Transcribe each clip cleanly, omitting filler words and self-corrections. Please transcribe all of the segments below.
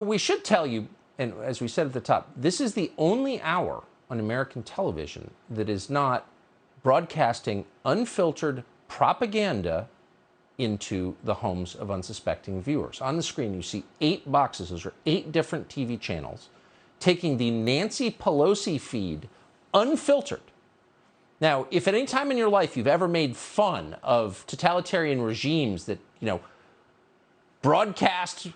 We should tell you, and as we said at the top, this is the only hour on American television that is not broadcasting unfiltered propaganda into the homes of unsuspecting viewers. On the screen, you see 8 boxes. Those are 8 different TV channels taking the Nancy Pelosi feed unfiltered. Now, if at any time in your life you've ever made fun of totalitarian regimes that, broadcast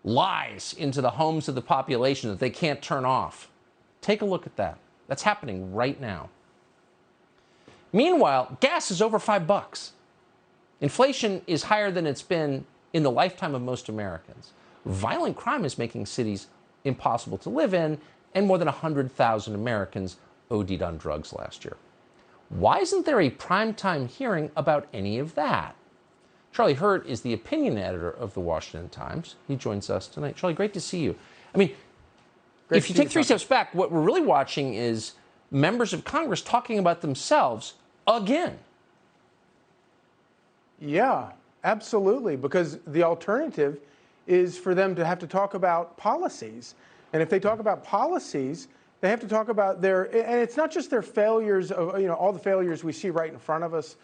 lies into the homes of the population that they can't turn off, take a look at that. That's happening right now. Meanwhile, gas is over $5. Inflation is higher than it's been in the lifetime of most Americans. Violent crime is making cities impossible to live in, and more than 100,000 Americans OD'd on drugs last year. Why isn't there a primetime hearing about any of that? Charlie Hurt is the opinion editor of the Washington Times. He joins us tonight. Charlie, great to see you. I mean, if you take 3 steps back, what we're really watching is members of Congress talking about themselves again. Yeah, absolutely, because the alternative is for them to have to talk about policies. And if they talk about policies, they have to talk about and it's not just their failures of, all the failures we see right in front of us,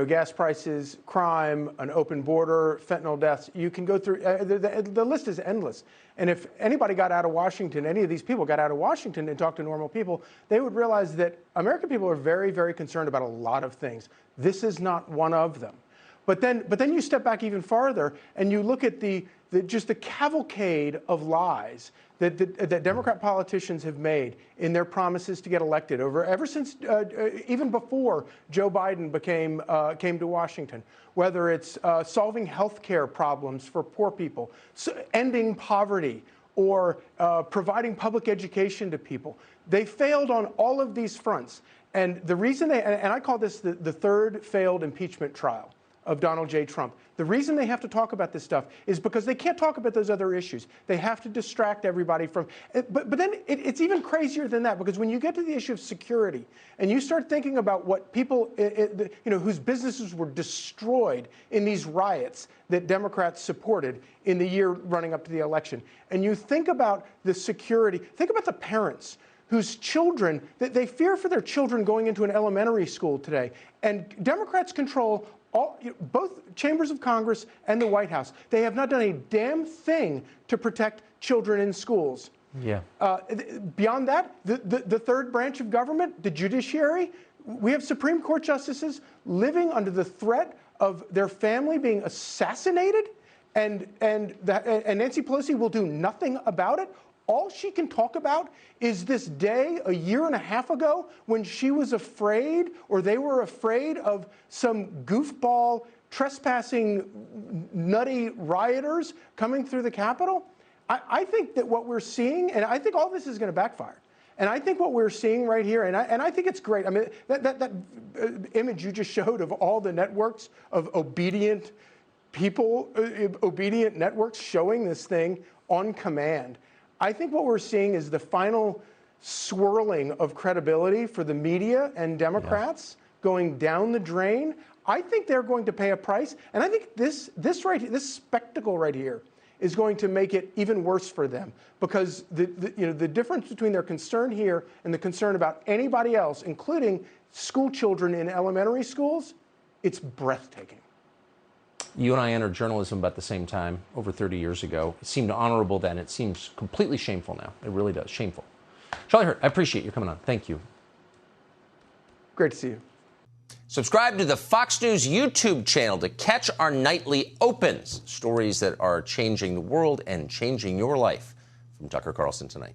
gas prices, crime, an open border, fentanyl deaths. You can go through, the list is endless. And if anybody got out of Washington, any of these people got out of Washington and talked to normal people, they would realize that American people are very, very concerned about a lot of things. This is not one of them. But then you step back even farther and you look at just the cavalcade of lies that Democrat politicians have made in their promises to get elected ever since even before Joe Biden came to Washington. Whether it's solving health care problems for poor people, ending poverty, or providing public education to people, they failed on all of these fronts. And the reason and I call this the third failed impeachment trial of Donald J. Trump. The reason they have to talk about this stuff is because they can't talk about those other issues. They have to distract everybody from it. But then it's even crazier than that, because when you get to the issue of security and you start thinking about what people, whose businesses were destroyed in these riots that Democrats supported in the year running up to the election, and you think about the security, think about the parents whose children, they fear for their children going into an elementary school today. And Democrats control both chambers of Congress and the White House. They have not done a damn thing to protect children in schools. Yeah. Beyond that, the third branch of government, the judiciary, we have Supreme Court justices living under the threat of their family being assassinated, and Nancy Pelosi will do nothing about it. All she can talk about is this day a year and a half ago when she was afraid, or they were afraid, of some goofball trespassing nutty rioters coming through the Capitol. I think that what we're seeing, and I think all this is going to backfire. And I think what we're seeing right here, and I think it's great. I mean, that image you just showed of all the networks of obedient people, obedient networks showing this thing on command. I think what we're seeing is the final swirling of credibility for the media and Democrats going down the drain. I think they're going to pay a price, and I think this spectacle right here is going to make it even worse for them, because the difference between their concern here and the concern about anybody else, including school children in elementary schools, it's breathtaking. You and I entered journalism about the same time, over 30 years ago. It seemed honorable then. It seems completely shameful now. It really does. Shameful. Charlie Hurt, I appreciate you coming on. Thank you. Great to see you. Subscribe to the Fox News YouTube channel to catch our nightly opens, stories that are changing the world and changing your life. From Tucker Carlson Tonight.